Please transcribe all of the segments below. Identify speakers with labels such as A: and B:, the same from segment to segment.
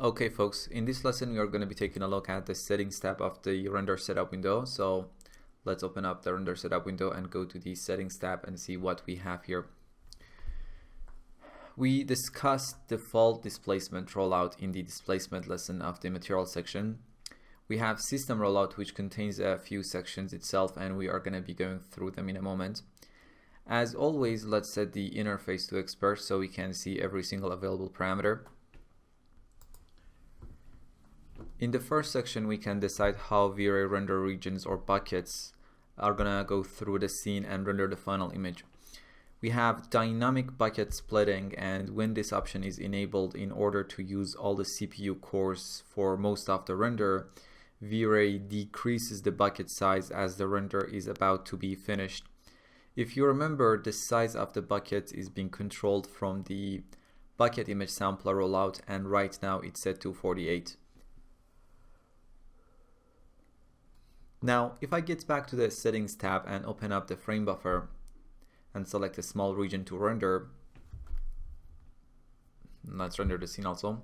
A: Okay folks, in this lesson we are going to be taking a look at the settings tab of the render setup window. So let's open up the render setup window and go to the settings tab and see what we have here. We discussed default displacement rollout in the displacement lesson of the material section. We have system rollout, which contains a few sections itself, and we are going to be going through them in a moment. As always, let's set the interface to expert so we can see every single available parameter. In the first section, we can decide how V-Ray render regions or buckets are gonna go through the scene and render the final image. We have dynamic bucket splitting, and when this option is enabled, in order to use all the CPU cores for most of the render, V-Ray decreases the bucket size as the render is about to be finished. If you remember, the size of the bucket is being controlled from the bucket image sampler rollout, and right now it's set to 48. Now, if I get back to the settings tab and open up the frame buffer and select a small region to render, let's render the scene also.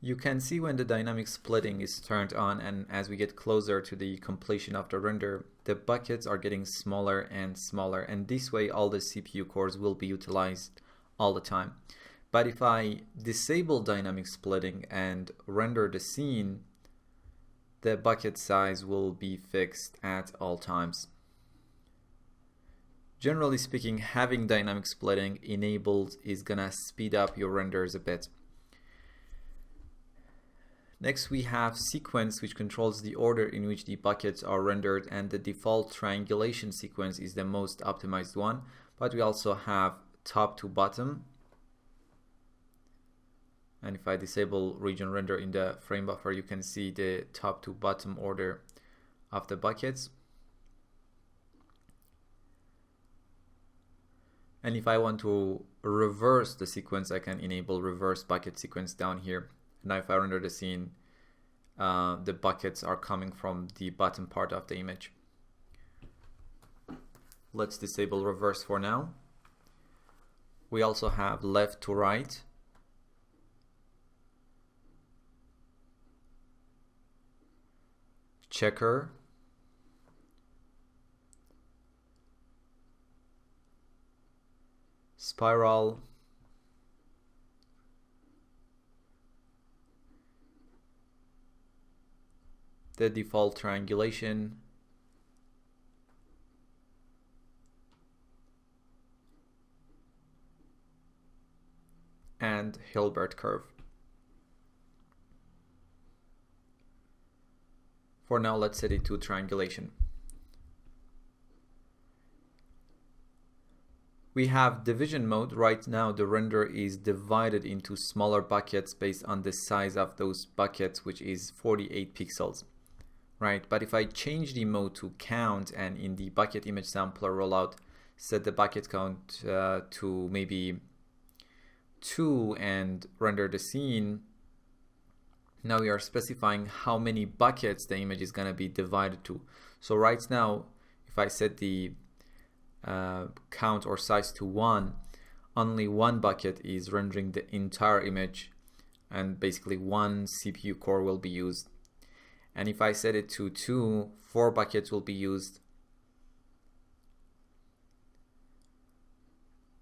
A: You can see when the dynamic splitting is turned on, and as we get closer to the completion of the render, the buckets are getting smaller and smaller, and this way all the CPU cores will be utilized all the time. But if I disable dynamic splitting and render the scene, the bucket size will be fixed at all times. Generally speaking, having dynamic splitting enabled is gonna speed up your renders a bit. Next, we have sequence, which controls the order in which the buckets are rendered, and the default triangulation sequence is the most optimized one. But we also have top to bottom. And if I disable region render in the frame buffer, you can see the top to bottom order of the buckets. And if I want to reverse the sequence, I can enable reverse bucket sequence down here. Now if I render the scene, the buckets are coming from the bottom part of the image. Let's disable reverse for now. We also have left to right. Checker, spiral, the default triangulation, and Hilbert curve. For now, let's set it to triangulation. We have division mode. Right now, the render is divided into smaller buckets based on the size of those buckets, which is 48 pixels, right? But if I change the mode to count, and in the bucket image sampler rollout, set the bucket count to maybe 2 and render the scene, now we are specifying how many buckets the image is going to be divided to. So right now, if I set the count or size to 1, only one bucket is rendering the entire image, and basically one CPU core will be used. And if I set it to 2, 4 buckets will be used.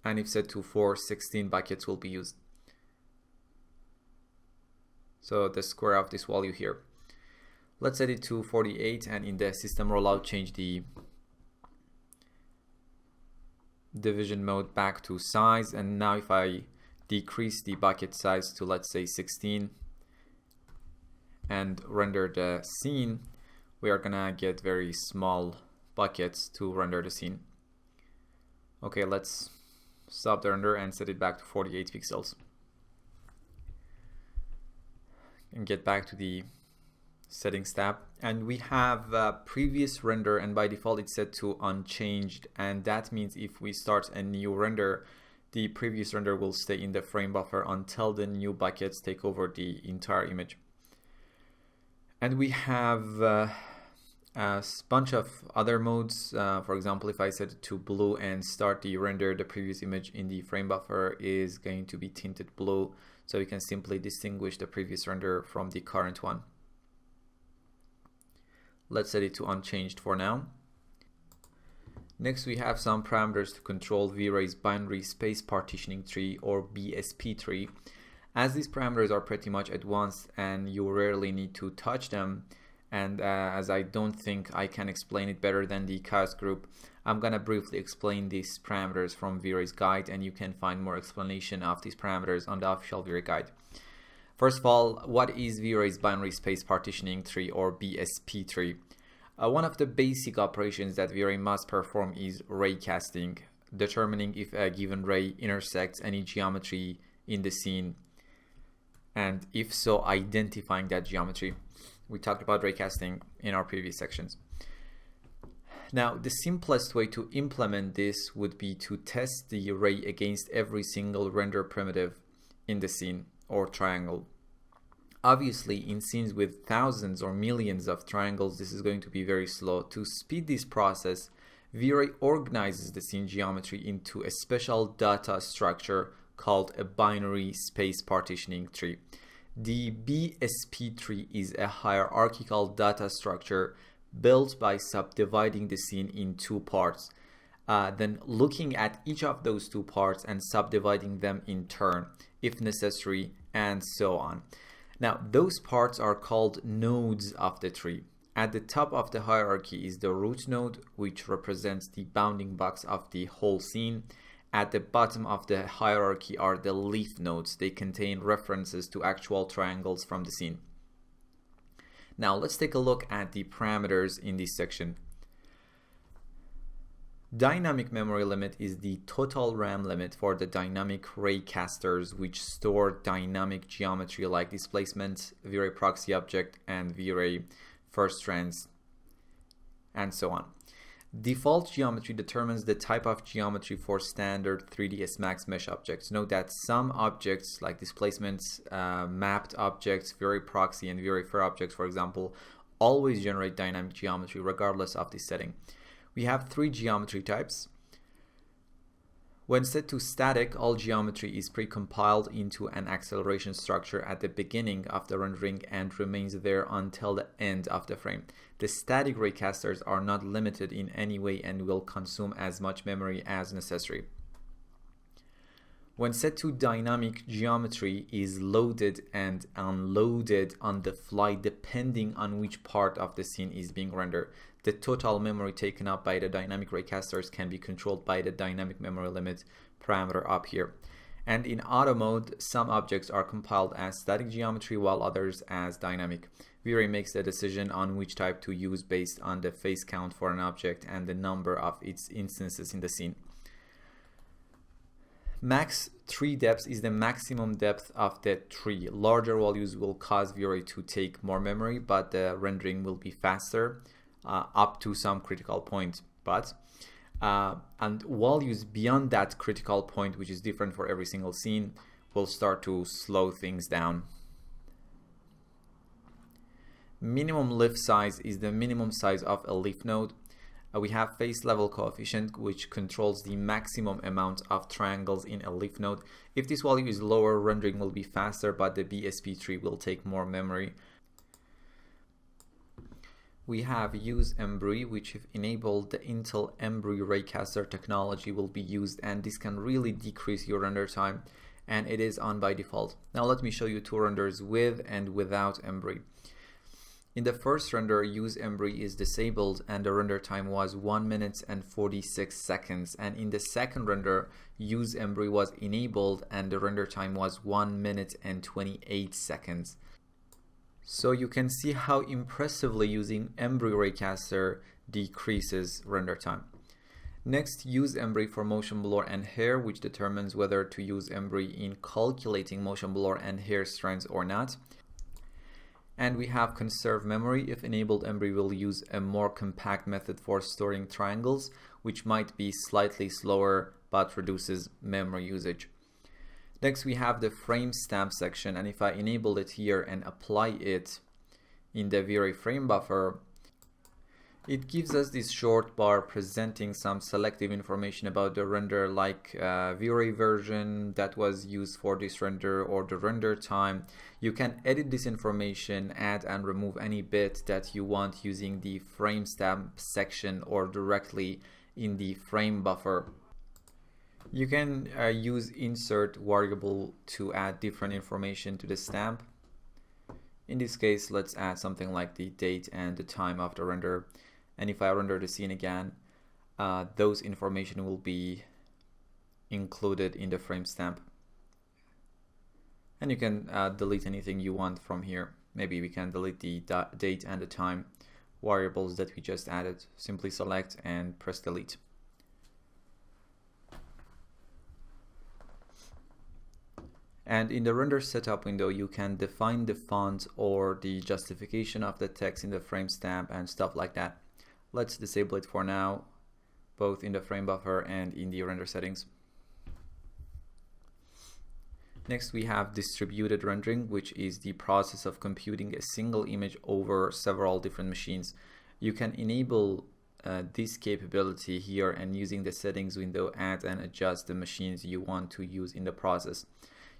A: And if set to 4, 16 buckets will be used. So the square of this value here. Let's set it to 48, and in the system rollout, change the division mode back to size. And now if I decrease the bucket size to, let's say, 16 and render the scene, we are gonna get very small buckets to render the scene. Okay, let's stop the render and set it back to 48 pixels. And get back to the settings tab, and we have previous render, and by default it's set to unchanged, and that means if we start a new render, the previous render will stay in the frame buffer until the new buckets take over the entire image. And we have A bunch of other modes. For example, if I set it to blue and start the render, the previous image in the frame buffer is going to be tinted blue, so you can simply distinguish the previous render from the current one. Let's set it to unchanged for now. Next, we have some parameters to control V-Ray's binary space partitioning tree, or BSP tree. As these parameters are pretty much advanced and you rarely need to touch them, and as I don't think I can explain it better than the chaos group, I'm gonna briefly explain these parameters from V-Ray's guide, and you can find more explanation of these parameters on the official V-Ray guide. First of all, what is V-Ray's binary space partitioning tree, or BSP tree? One of the basic operations that V-Ray must perform is ray casting, determining if a given ray intersects any geometry in the scene, and if so, identifying that geometry. We talked about ray casting in our previous sections. Now, the simplest way to implement this would be to test the ray against every single render primitive in the scene or triangle. Obviously, in scenes with thousands or millions of triangles, this is going to be very slow. To speed this process, V-Ray organizes the scene geometry into a special data structure called a binary space partitioning tree. The BSP tree is a hierarchical data structure built by subdividing the scene in two parts, then looking at each of those two parts and subdividing them in turn, if necessary, and so on. Now, those parts are called nodes of the tree. At the top of the hierarchy is the root node, which represents the bounding box of the whole scene. At the bottom of the hierarchy are the leaf nodes. They contain references to actual triangles from the scene. Now let's take a look at the parameters in this section. Dynamic memory limit is the total RAM limit for the dynamic raycasters, which store dynamic geometry like displacement, V-Ray proxy object, and V-Ray first strands, and so on. Default geometry determines the type of geometry for standard 3ds Max mesh objects. Note that some objects like displacements, mapped objects, V-Ray proxy, and V-Ray fair objects, for example, always generate dynamic geometry regardless of the setting. We have three geometry types. When set to static, all geometry is precompiled into an acceleration structure at the beginning of the rendering and remains there until the end of the frame. The static raycasters are not limited in any way and will consume as much memory as necessary. When set to dynamic, geometry is loaded and unloaded on the fly depending on which part of the scene is being rendered. The total memory taken up by the dynamic raycasters can be controlled by the dynamic memory limit parameter up here. And in auto mode, some objects are compiled as static geometry while others as dynamic. V-Ray makes the decision on which type to use based on the face count for an object and the number of its instances in the scene. Max tree depth is the maximum depth of the tree. Larger values will cause V-Ray to take more memory, but the rendering will be faster up to some critical point. And values beyond that critical point, which is different for every single scene, will start to slow things down. Minimum leaf size is the minimum size of a leaf node. We have face level coefficient, which controls the maximum amount of triangles in a leaf node. If this value is lower, rendering will be faster, but the BSP tree will take more memory. We have use Embry, which if enabled, the Intel Embry Raycaster technology will be used, and this can really decrease your render time, and it is on by default. Now let me show you two renders with and without Embry. In the first render, use Embry is disabled and the render time was 1 minute and 46 seconds. And in the second render, use Embry was enabled and the render time was 1 minute and 28 seconds. So you can see how impressively using Embry Raycaster decreases render time. Next, use Embry for motion blur and hair, which determines whether to use Embry in calculating motion blur and hair strands or not. And we have conserve memory. If enabled, Embry will use a more compact method for storing triangles, which might be slightly slower but reduces memory usage. Next, we have the frame stamp section, and if I enable it here and apply it in the V-Ray frame buffer, It gives us this short bar presenting some selective information about the render, like V-Ray version that was used for this render or the render time. You can edit this information, add and remove any bit that you want using the frame stamp section or directly in the frame buffer. You can use insert variable to add different information to the stamp. In this case, let's add something like the date and the time of the render. And if I render the scene again, those information will be included in the frame stamp. And you can delete anything you want from here. Maybe we can delete the date and the time variables that we just added. Simply select and press delete. And in the render setup window, you can define the font or the justification of the text in the frame stamp and stuff like that. Let's disable it for now, both in the frame buffer and in the render settings. Next, we have distributed rendering, which is the process of computing a single image over several different machines. You can enable this capability here, and using the settings window, add and adjust the machines you want to use in the process.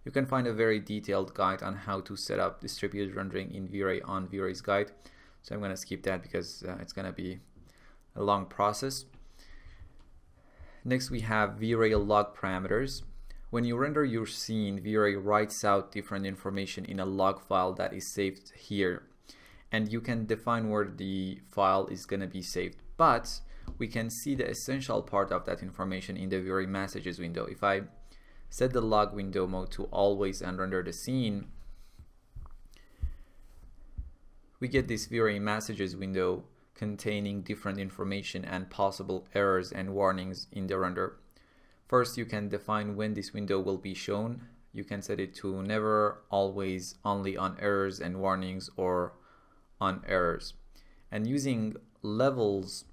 A: You can find a very detailed guide on how to set up distributed rendering in V-Ray on V-Ray's guide. So I'm going to skip that because it's going to be a long process. Next, we have V-Ray log parameters. When you render your scene, V-Ray writes out different information in a log file that is saved here. And you can define where the file is going to be saved. But we can see the essential part of that information in the V-Ray messages window. If I set the log window mode to always and render the scene, we get this V-Ray messages window containing different information and possible errors and warnings in the render. First, you can define when this window will be shown. You can set it to never, always, only on errors and warnings, or on errors. And using levels,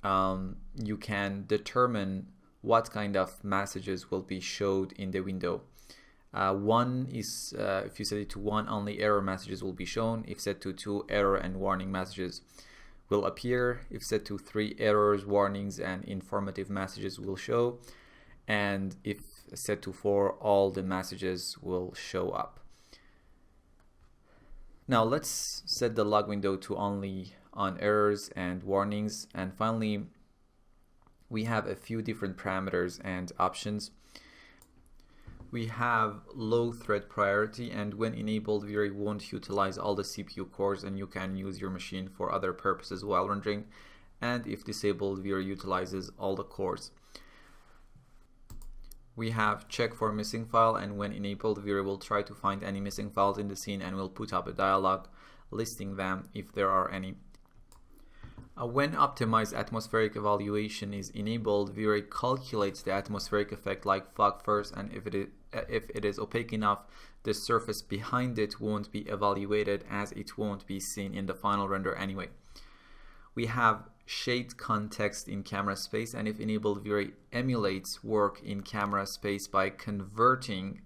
A: you can determine what kind of messages will be showed in the window. One is, if you set it to 1, only error messages will be shown. If set to 2, error and warning messages will appear. If set to 3, errors, warnings, and informative messages will show. And if set to 4, all the messages will show up. Now let's set the log window to only on errors and warnings. And finally, we have a few different parameters and options. We have low thread priority, and when enabled, V-Ray won't utilize all the CPU cores and you can use your machine for other purposes while rendering. And if disabled, V-Ray utilizes all the cores. We have check for missing file, and when enabled, V-Ray will try to find any missing files in the scene and will put up a dialog listing them if there are any. When optimized atmospheric evaluation is enabled, V-Ray calculates the atmospheric effect like fog first, and if it is opaque enough, the surface behind it won't be evaluated as it won't be seen in the final render anyway. We have shade context in camera space, and if enabled, V-Ray emulates work in camera space by converting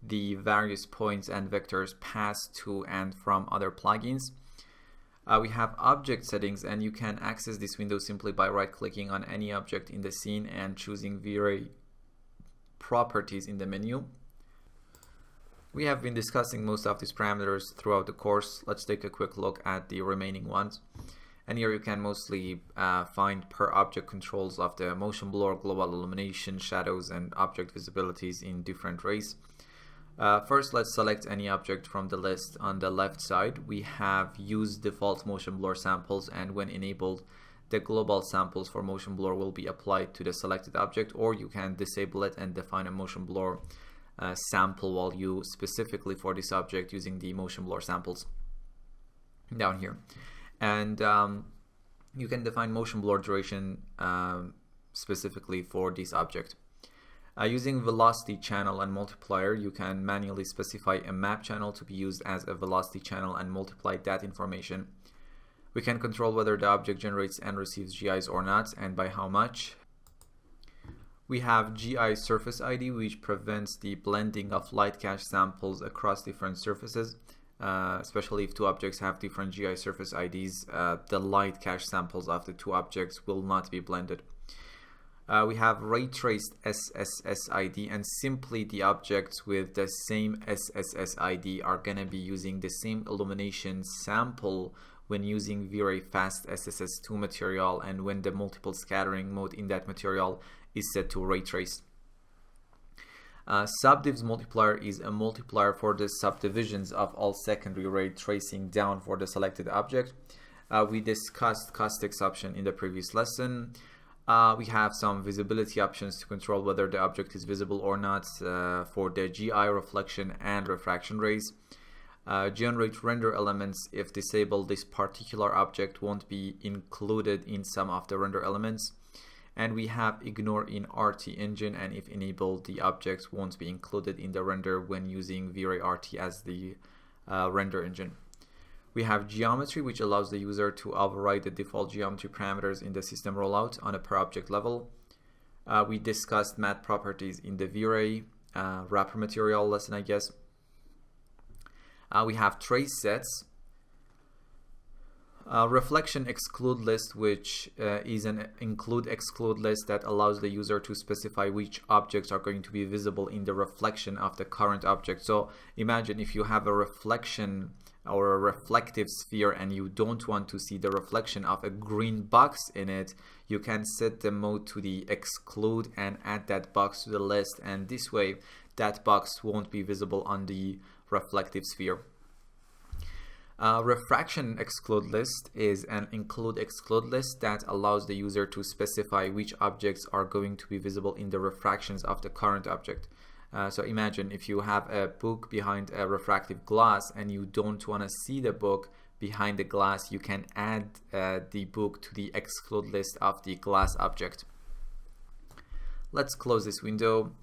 A: the various points and vectors passed to and from other plugins. We have object settings, and you can access this window simply by right-clicking on any object in the scene and choosing V-Ray properties in the menu. We have been discussing most of these parameters throughout the course. Let's take a quick look at the remaining ones. And here you can mostly find per object controls of the motion blur, global illumination, shadows, and object visibilities in different rays. First, let's select any object from the list. On the left side, we have use default motion blur samples, and when enabled, the global samples for motion blur will be applied to the selected object, or you can disable it and define a motion blur sample value specifically for this object using the motion blur samples down here. And you can define motion blur duration specifically for this object. Using velocity channel and multiplier, you can manually specify a map channel to be used as a velocity channel and multiply that information. We can control whether the object generates and receives GIs or not, and by how much. We have GI surface ID, which prevents the blending of light cache samples across different surfaces. especially if two objects have different GI surface IDs, the light cache samples of the two objects will not be blended. We have ray traced SSS ID, and simply the objects with the same SSS ID are going to be using the same illumination sample when using V-Ray Fast SSS2 material and when the multiple scattering mode in that material is set to ray trace. Subdivs multiplier is a multiplier for the subdivisions of all secondary ray tracing down for the selected object. We discussed caustics option in the previous lesson. We have some visibility options to control whether the object is visible or not for the GI reflection and refraction rays. Generate render elements. If disabled, this particular object won't be included in some of the render elements. And we have ignore in RT engine, and if enabled, the objects won't be included in the render when using V-Ray RT as the render engine. We have geometry, which allows the user to override the default geometry parameters in the system rollout on a per object level. We discussed matte properties in the V-Ray wrapper material lesson, I guess. We have trace sets. Reflection exclude list, which is an include exclude list that allows the user to specify which objects are going to be visible in the reflection of the current object. So imagine if you have a reflection or a reflective sphere and you don't want to see the reflection of a green box in it, you can set the mode to the exclude and add that box to the list, and this way that box won't be visible on the reflective sphere. Refraction exclude list is an include exclude list that allows the user to specify which objects are going to be visible in the refractions of the current object. So imagine if you have a book behind a refractive glass and you don't want to see the book behind the glass, you can add the book to the exclude list of the glass object. Let's close this window.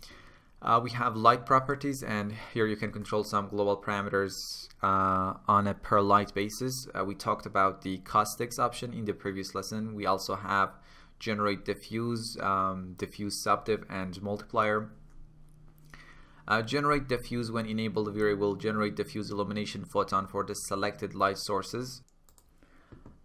A: We have light properties, and here you can control some global parameters on a per light basis. We talked about the caustics option in the previous lesson. We also have generate diffuse, diffuse subdiv, and multiplier. Generate diffuse, when enabled, V-Ray will generate diffuse illumination photon for the selected light sources.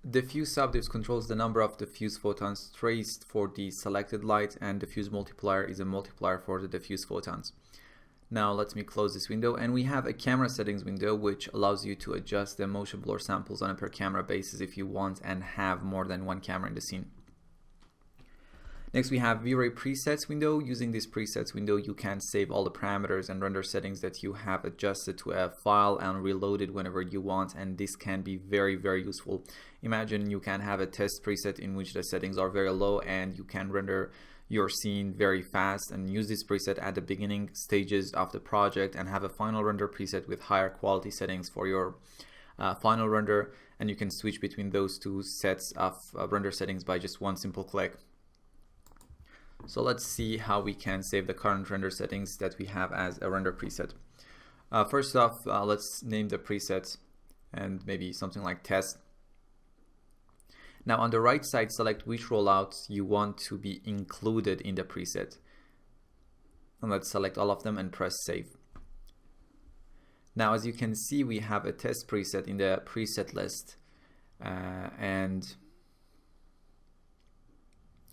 A: Diffuse subdivs controls the number of diffuse photons traced for the selected light, and diffuse multiplier is a multiplier for the diffuse photons. Now let me close this window, and we have a camera settings window which allows you to adjust the motion blur samples on a per camera basis if you want and have more than one camera in the scene. Next we have V-Ray presets window. Using this presets window, you can save all the parameters and render settings that you have adjusted to a file and reload it whenever you want, and this can be very, very useful. Imagine you can have a test preset in which the settings are very low and you can render your scene very fast, and use this preset at the beginning stages of the project and have a final render preset with higher quality settings for your final render, and you can switch between those two sets of render settings by just one simple click. So let's see how we can save the current render settings that we have as a render preset. First off, let's name the preset and maybe something like test. Now on the right side, select which rollouts you want to be included in the preset. And let's select all of them and press save. Now as you can see, we have a test preset in the preset list, and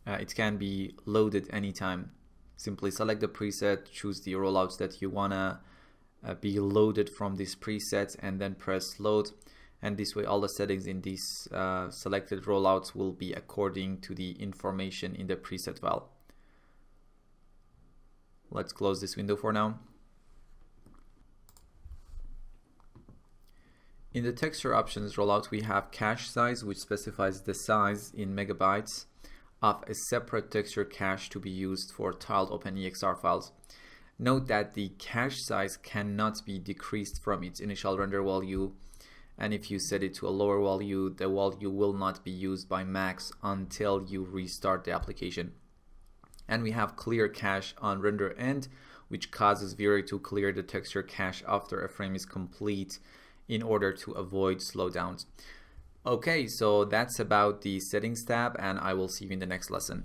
A: it can be loaded anytime. Simply select the preset, choose the rollouts that you wanna be loaded from this preset, and then press load. And this way all the settings in these selected rollouts will be according to the information in the preset file. Let's close this window for now. In the texture options rollout, we have cache size, which specifies the size in megabytes of a separate texture cache to be used for tiled OpenEXR files. Note that the cache size cannot be decreased from its initial render value, and if you set it to a lower value, the value will not be used by Max until you restart the application. And we have clear cache on render end, which causes V-Ray to clear the texture cache after a frame is complete in order to avoid slowdowns. Okay, so that's about the settings tab, and I will see you in the next lesson.